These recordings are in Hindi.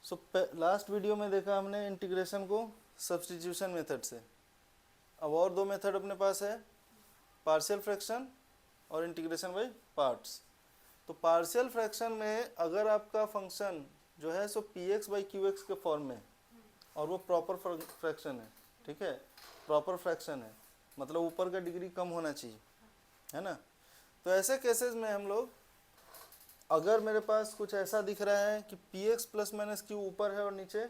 सो लास्ट वीडियो में देखा हमने इंटीग्रेशन को सब्स्टिट्यूशन मेथड से। अब और दो मेथड अपने पास है, पार्शियल फ्रैक्शन और इंटीग्रेशन बाय पार्ट्स। तो पार्शियल फ्रैक्शन में अगर आपका फंक्शन जो है so P x by Q x के फॉर्म में और वो प्रॉपर फ्रैक्शन है, ठीक है, प्रॉपर फ्रैक्शन है, मतलब ऊपर का डिग्री कम होना चाहिए, है ना। तो ऐसे केसेस में हम लोग, अगर मेरे पास कुछ ऐसा दिख रहा है कि P x plus minus Q ऊपर है और नीचे,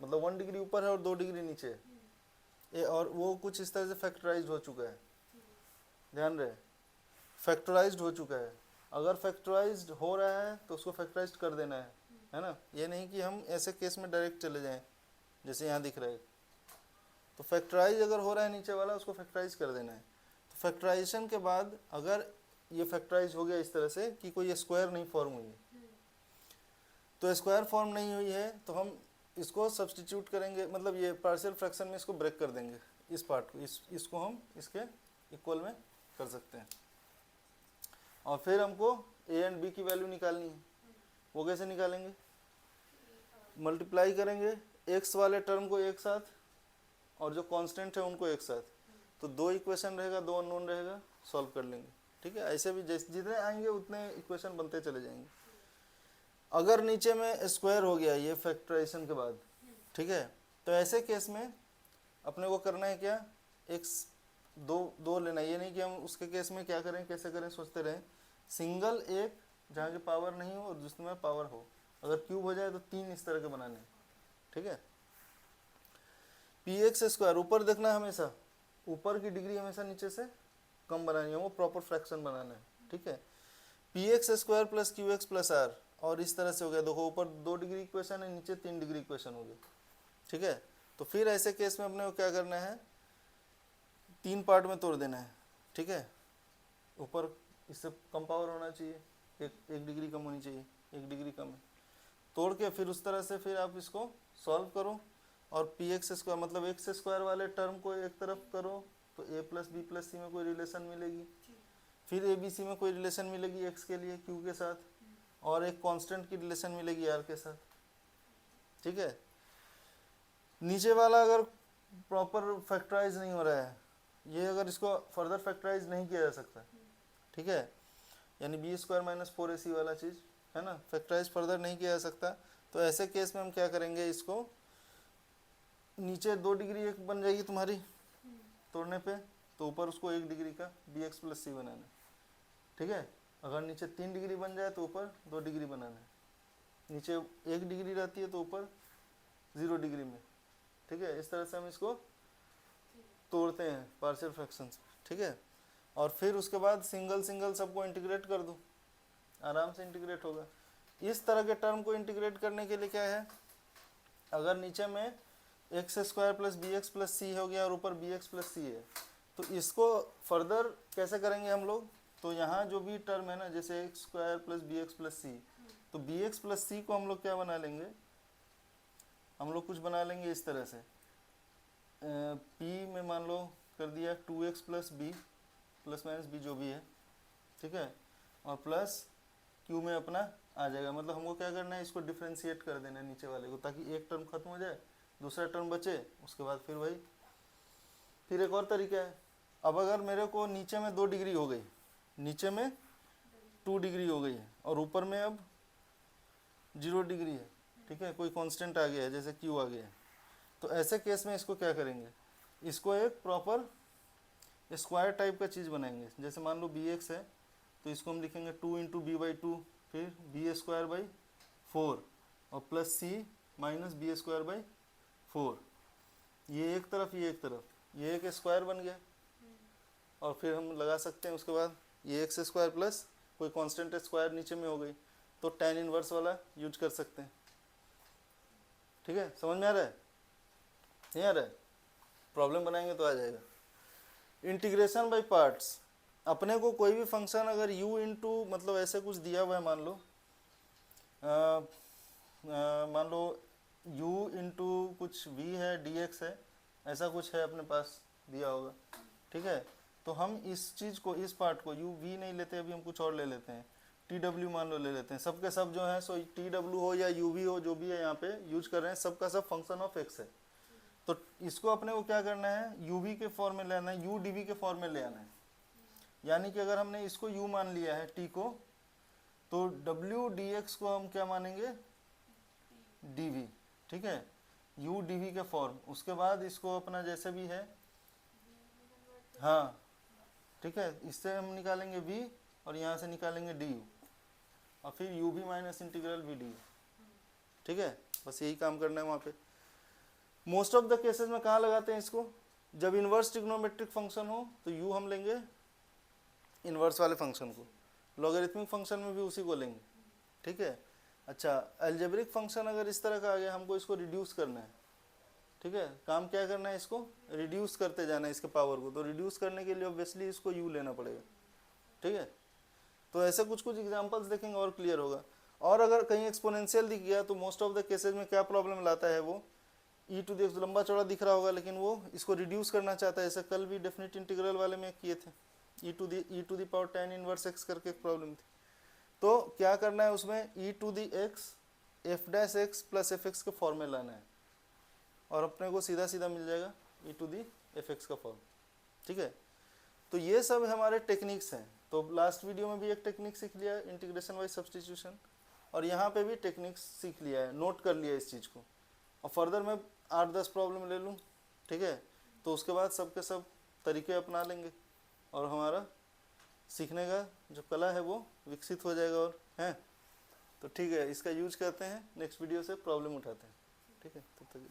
मतलब 1 डिग्री ऊपर है और 2 डिग्री नीचे है, और वो कुछ इस तरह से फैक्टराइज्ड हो चुका है, ध्यान रहे, फैक्टराइज्ड हो चुका है। अगर फैक्टराइज्ड हो रहा है तो उसको फैक्टराइज्ड कर देना है ना। ये नहीं कि हम ऐसे केस में डायरेक्ट चले जाएं जैसे यहाँ दिख रहा है। तो फैक्टराइज अगर हो रहा है नीचे वाला, उसको फैक्टराइज कर देना है। तो फैक्टराइजेशन के बाद अगर ये फैक्टराइज हो गया इस तरह से कि कोई स्क्वायर नहीं फॉर्म हुई है, तो स्क्वायर फॉर्म नहीं हुई है तो हम इसको सब्स्टिट्यूट करेंगे, मतलब ये पार्शियल फ्रैक्शन में इसको ब्रेक कर देंगे, इस पार्ट को, इसको हम इसके इक्वल में कर सकते हैं। और फिर हमको ए एंड बी की वैल्यू निकालनी है। वो कैसे निकालेंगे? मल्टीप्लाई करेंगे एक्स वाले टर्म को एक साथ और जो कांस्टेंट है उनको एक साथ, तो दो इक्वेशन रहेगा, दो अननोन रहेगा, सॉल्व कर लेंगे, ठीक है। ऐसे भी जैसे जितने आएंगे उतने इक्वेशन बनते चले जाएंगे। अगर नीचे में स्क्वायर हो गया ये फैक्टराइजेशन के बाद, ठीक है, तो ऐसे केस में अपने को करना है क्या, एक्स दो लेना। ये नहीं कि हम उसके केस में क्या करें, कैसे करें, सोचते रहें। सिंगल एक जहाँ की पावर नहीं हो और जिसमें पावर हो, अगर क्यूब हो जाए तो 3 इस तरह के बनाने, ठीक है। पी एक्स स्क्वायर ऊपर देखना है हमेशा, ऊपर की डिग्री हमेशा नीचे से कम बनानी है, वो प्रॉपर फ्रैक्शन बनाना है, ठीक है। P x square plus q x plus r, और इस तरह से हो गया, देखो ऊपर 2 डिग्री इक्वेशन है, नीचे 3 डिग्री इक्वेशन हो गया, ठीक है। तो फिर ऐसे केस में अपने को क्या करना है, 3 पार्ट में तोड़ देना है, ठीक है। ऊपर इससे कम पावर होना चाहिए, एक डिग्री कम होनी चाहिए, 1 डिग्री कम है, तोड़ के फिर उस तरह से फिर आप इसको सॉल्व करो। और पी एक्स स्क्वायर मतलब एक्स स्क्वायर वाले टर्म को एक तरफ करो तो ए प्लस बी प्लस सी में कोई रिलेशन मिलेगी, फिर ए बी सी में कोई रिलेशन मिलेगी एक्स के लिए क्यू के साथ, और एक कांस्टेंट की रिलेशन मिलेगी आर के साथ, ठीक है। नीचे वाला अगर प्रॉपर फैक्टराइज नहीं हो रहा है, ये अगर इसको फर्दर फैक्टराइज नहीं किया जा सकता, ठीक है, यानी बी स्क्वायर माइनस 4ac वाला चीज़ है ना, फैक्टराइज फर्दर नहीं किया जा सकता, तो ऐसे केस में हम क्या करेंगे, इसको नीचे 2 डिग्री एक बन जाएगी तुम्हारी तोड़ने पे, तो ऊपर उसको 1 डिग्री का बी एक्स प्लस सी बनाना है, ठीक है। अगर नीचे 3 डिग्री बन जाए तो ऊपर 2 डिग्री बनाना है, नीचे 1 डिग्री रहती है तो ऊपर 0 डिग्री में, ठीक है। इस तरह से हम इसको तोड़ते हैं पार्शियल फ्रैक्शंस, ठीक है। और फिर उसके बाद सिंगल सिंगल सबको इंटीग्रेट कर दो, आराम से इंटीग्रेट होगा। इस तरह के टर्म को इंटीग्रेट करने के लिए क्या है, अगर नीचे में x square plus b x plus c हो गया और ऊपर बी एक्स प्लस सी है, तो इसको फर्दर कैसे करेंगे हम लोग, तो यहाँ जो भी टर्म है ना, जैसे x square plus b x plus c, तो बी एक्स प्लस सी को हम लोग क्या बना लेंगे, हम लोग कुछ बना लेंगे इस तरह से, पी में मान लो कर दिया 2x plus b plus minus b जो भी है, ठीक है, और प्लस क्यू में अपना आ जाएगा। मतलब हमको क्या करना है, इसको डिफ्रेंशिएट कर देना है नीचे वाले को, ताकि एक टर्म खत्म हो जाए, दूसरा टर्म बचे, उसके बाद फिर वही। फिर एक और तरीका है, अब अगर मेरे को नीचे में 2 डिग्री हो गई, नीचे में 2 डिग्री हो गई है और ऊपर में अब 0 डिग्री है, ठीक है, कोई कांस्टेंट आ गया है जैसे क्यू आ गया है, तो ऐसे केस में इसको क्या करेंगे, इसको एक प्रॉपर स्क्वायर टाइप का चीज़ बनाएंगे। जैसे मान लो बी एक्स है तो इसको हम लिखेंगे 2 इंटू बी बाई 2, फिर बी स्क्वायर बाई 4 और plus c minus b square by 4, ये एक तरफ ये एक तरफ, ये एक स्क्वायर बन गया। और फिर हम लगा सकते हैं उसके बाद ये एक्स स्क्वायर प्लस कोई कांस्टेंट स्क्वायर नीचे में हो गई, तो tan इनवर्स वाला यूज कर सकते हैं, ठीक है। समझ में आ रहा है, नहीं आ रहा है, प्रॉब्लम बनाएंगे तो आ जाएगा। इंटीग्रेशन बाय पार्ट्स, अपने को कोई भी फंक्शन अगर u इंटू मतलब ऐसे कुछ दिया हुआ है, मान लो u इंटू कुछ v है dx है, ऐसा कुछ है अपने पास दिया होगा, ठीक है। तो हम इस चीज़ को, इस पार्ट को u v नहीं लेते, अभी हम कुछ और ले लेते हैं, टी डब्ल्यू मान लो ले लेते हैं, सब के सब जो है सो टी डब्ल्यू हो या यू वी हो, जो भी है यहाँ पे यूज कर रहे हैं, सबका सब फंक्शन ऑफ एक्स है। तो इसको अपने को क्या करना है, यू वी के फॉर्म में ले आना है, यू डी वी के फॉर्म में ले आना है। यानी कि अगर हमने इसको u मान लिया है t को, तो w dx को हम क्या मानेंगे, dv, ठीक है, u dv के फॉर्म। उसके बाद इसको अपना जैसे भी है, हाँ ठीक है, इससे हम निकालेंगे v और यहाँ से निकालेंगे du और फिर u v minus integral v du, ठीक है। बस यही काम करना है वहाँ पे। मोस्ट ऑफ द केसेस में कहाँ लगाते हैं इसको, जब इन्वर्स ट्रिग्नोमेट्रिक फंक्शन हो तो u हम लेंगे इन्वर्स वाले फंक्शन को, लॉगरिथमिक फंक्शन में भी उसी को लेंगे, ठीक है। अच्छा, अलजेब्रिक फंक्शन अगर इस तरह का आ गया, हमको इसको रिड्यूस करना है, ठीक है, काम क्या करना है, इसको रिड्यूस करते जाना है इसके पावर को। तो रिड्यूस करने के लिए ऑब्वियसली इसको u लेना पड़ेगा, ठीक है। तो ऐसे कुछ कुछ एग्जांपल्स देखेंगे और क्लियर होगा। और अगर कहीं एक्सपोनेंशियल दिख गया तो मोस्ट ऑफ द केसेज में क्या प्रॉब्लम लाता है, वो e टू द लंबा चौड़ा दिख रहा होगा, लेकिन वो इसको रिड्यूस करना चाहता है। ऐसे कल भी डेफिनेट इंटीग्रल वाले में किए थे, e to the power tan inverse x करके एक प्रॉब्लम थी। तो क्या करना है उसमें, e to the x f dash x plus f x का फॉर्म में लाना है और अपने को सीधा सीधा मिल जाएगा e to the f x का फॉर्म, ठीक है। तो ये सब हमारे टेक्निक्स हैं। तो लास्ट वीडियो में भी एक टेक्निक सीख लिया है, इंटीग्रेशन बाय सब्स्टिट्यूशन, और यहाँ पे भी टेक्निक्स सीख लिया है, नोट कर लिया इस चीज़ को। और फर्दर मैं 8-10 प्रॉब्लम ले लूँ, ठीक है, तो उसके बाद सबके सब तरीके अपना लेंगे और हमारा सीखने का जो कला है वो विकसित हो जाएगा। और हैं तो ठीक है, इसका यूज करते हैं, नेक्स्ट वीडियो से प्रॉब्लम उठाते हैं, ठीक है। तब तक